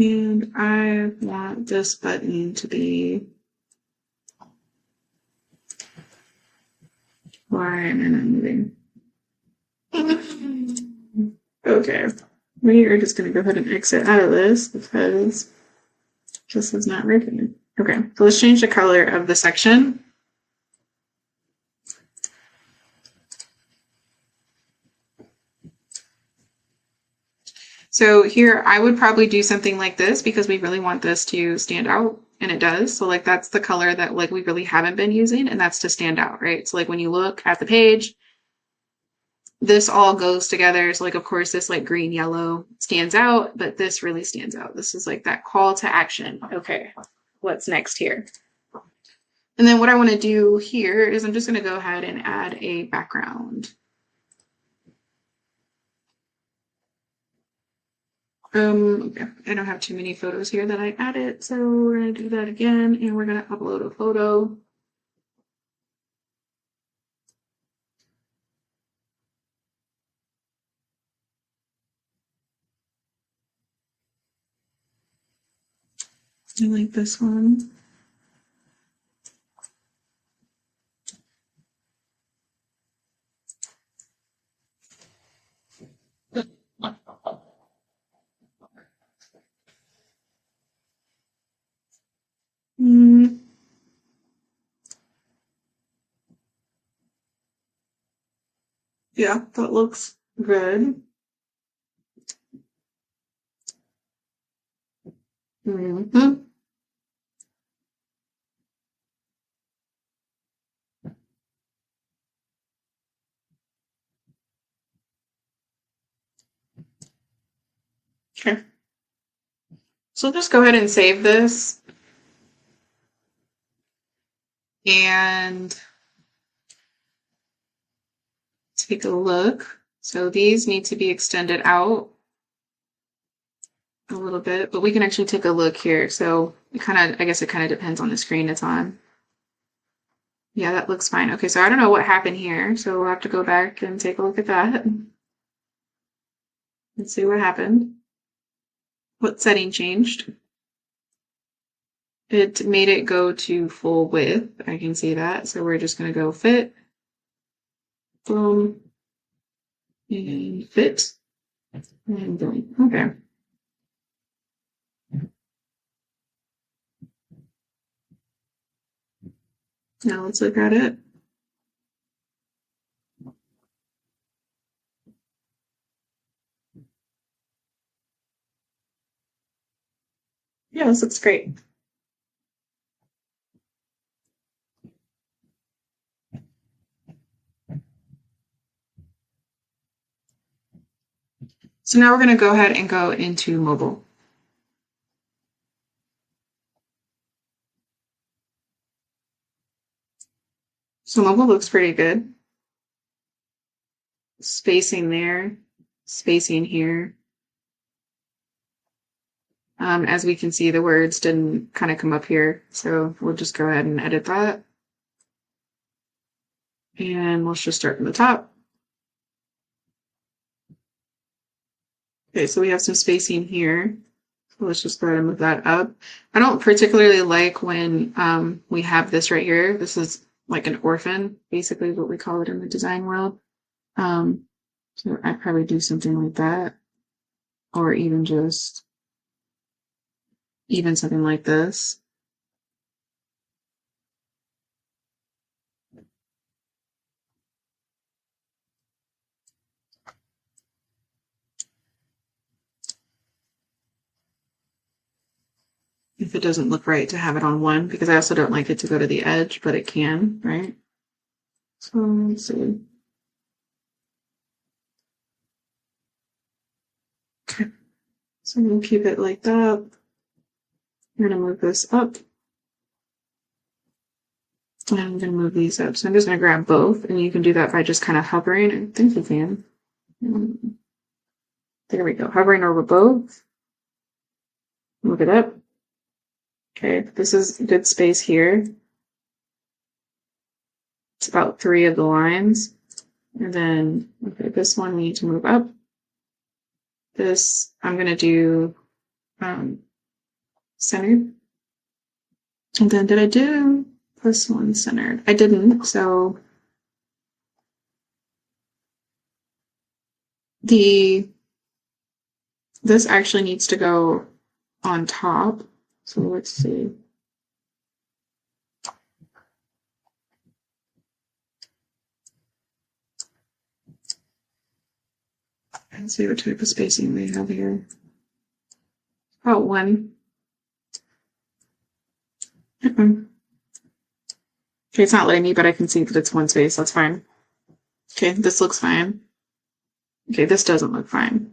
And I want this button to be, why am I not moving? Okay, we are just going to go ahead and exit out of this because this is not working. Okay, so let's change the color of the section. So here I would probably do something like this because we really want this to stand out, and it does. So like that's the color that like we really haven't been using, and that's to stand out, right? So like when you look at the page, this all goes together. So like, of course, this like green, yellow stands out, but this really stands out. This is like that call to action. Okay, what's next here? And then what I want to do here is I'm just going to go ahead and add a background. Okay, I don't have too many photos here that I added, so we're going to do that again, and we're going to upload a photo. I like this one. Yeah, that looks good. Mm-hmm. Okay. So just go ahead and save this. And take a look. So these need to be extended out a little bit, but we can actually take a look here. So I guess it kind of depends on the screen it's on. Yeah, that looks fine. Okay, so I don't know what happened here. So we'll have to go back and take a look at that and see what happened. What setting changed? It made it go to full width. I can see that. So we're just going to go fit. Boom. And fit. And boom. Okay. Now let's look at it. Yeah, this looks great. So now we're going to go ahead and go into mobile. So mobile looks pretty good. Spacing there, spacing here. As we can see, the words didn't kind of come up here, so we'll just go ahead and edit that. And let's just start from the top. Okay, so we have some spacing here. So let's just go ahead and move that up. I don't particularly like when we have this right here. This is like an orphan, basically what we call it in the design world. So I'd probably do something like that, or even something like this. If it doesn't look right to have it on one, because I also don't like it to go to the edge, but it can, right? So let's see. Okay, so I'm gonna keep it like that. I'm gonna move this up. And I'm gonna move these up. So I'm just gonna grab both, and you can do that by just kind of hovering. I think you can. There we go. Hovering over both. Move it up. Okay, this is good space here. It's about 3 of the lines. And then, okay, this one we need to move up. This, I'm going to do centered. And then did I do this one centered? I didn't, so this actually needs to go on top. So let's see. Let's see what type of spacing we have here. About 1. Okay, it's not letting me, but I can see that it's 1 space. That's fine. Okay, this looks fine. Okay, this doesn't look fine.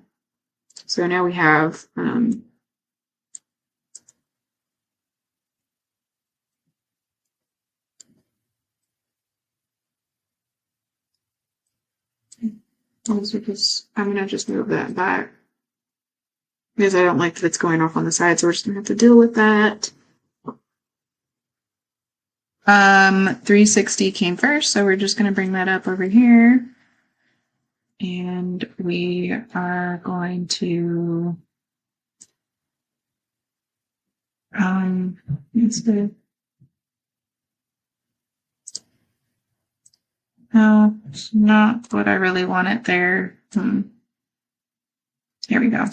So now we have I'm gonna just move that back because I don't like that it's going off on the side, so we're just gonna have to deal with that. 360 came first, so we're just gonna bring that up over here. And we are going to let's see. No, it's not what I really wanted there. Here we go.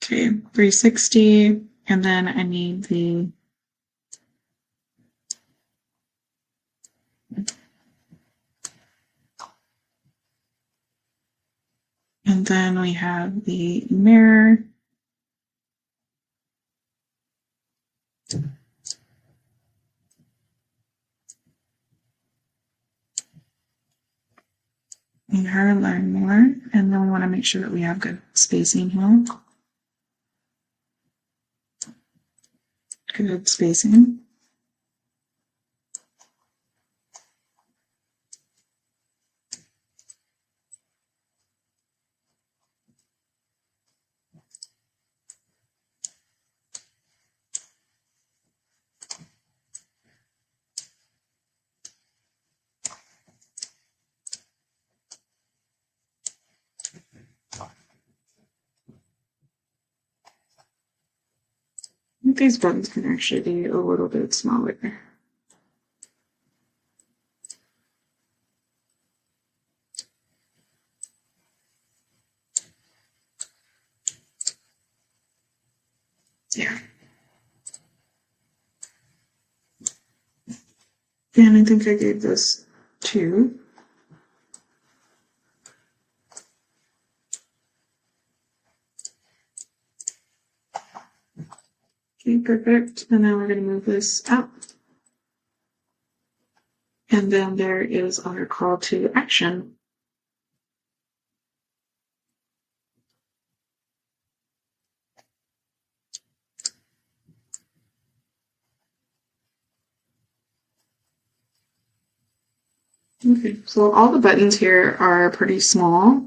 Okay, 360, and then I need the and then we have the mirror. And her learn more, and then we want to make sure that we have good spacing here. Good spacing. I think these buttons can actually be a little bit smaller. Yeah. And I think I gave this 2. Okay, perfect. And then we're going to move this up. And then there is our call to action. Okay, so all the buttons here are pretty small.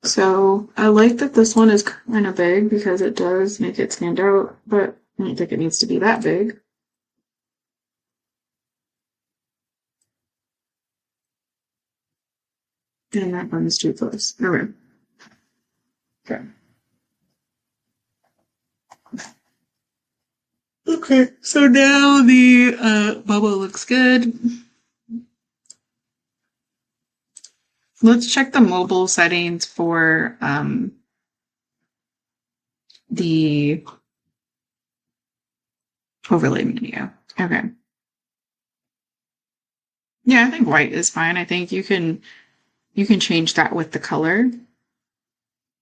So I like that this one is kind of big because it does make it stand out, but I don't think it needs to be that big. And that button's too close. Okay. Okay. Okay, so now the bubble looks good. Let's check the mobile settings for the overlay menu. Okay. Yeah, I think white is fine. I think you can change that with the color.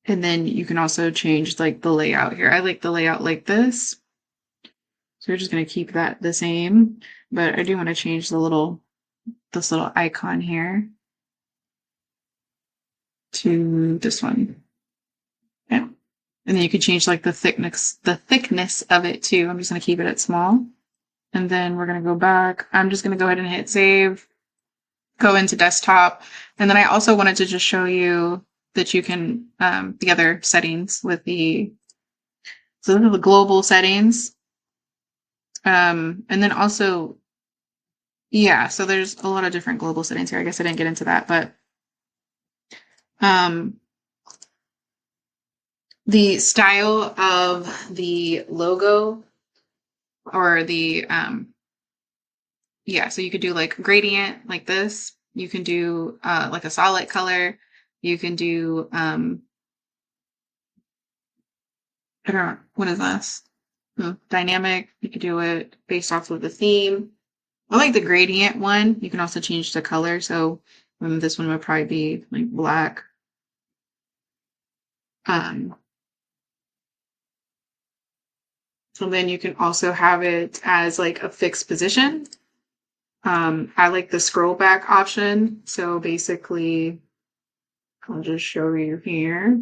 And then you can also change like the layout here. I like the layout like this. So we're just going to keep that the same, but I do want to change this little icon here to this one. Yeah. And then you can change like the thickness of it too. I'm just going to keep it at small. And then we're going to go back. I'm just going to go ahead and hit save, go into desktop. And then I also wanted to just show you that you can, the other settings with so these are the global settings. And then also, yeah, so there's a lot of different global settings here. I guess I didn't get into that, but the style of the logo or the, yeah, so you could do like gradient like this. You can do like a solid color. You can do, I don't know, what is this? Dynamic. You could do it based off of the theme. I like the gradient one. You can also change the color. So this one would probably be like black. So then you can also have it as like a fixed position. I like the scroll back option. So basically, I'll just show you here.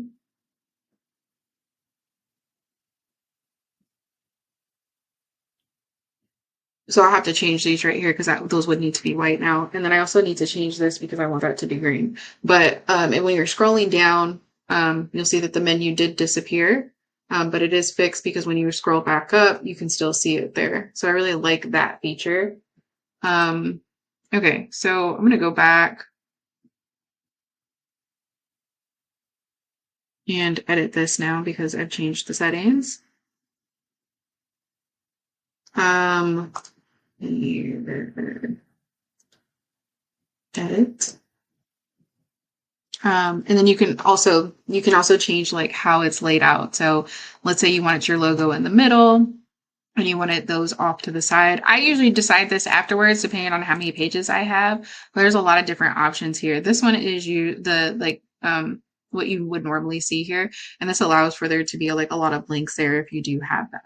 So I'll have to change these right here because those would need to be white now. And then I also need to change this because I want that to be green. But and when you're scrolling down, you'll see that the menu did disappear. But it is fixed because when you scroll back up, you can still see it there. So I really like that feature. Okay, so I'm going to go back and edit this now because I've changed the settings. Here, edit. And then you can also change like how it's laid out. So let's say you wanted your logo in the middle and you wanted those off to the side. I usually decide this afterwards, depending on how many pages I have. But there's a lot of different options here. This one is what you would normally see here, and this allows for there to be like a lot of links there if you do have that.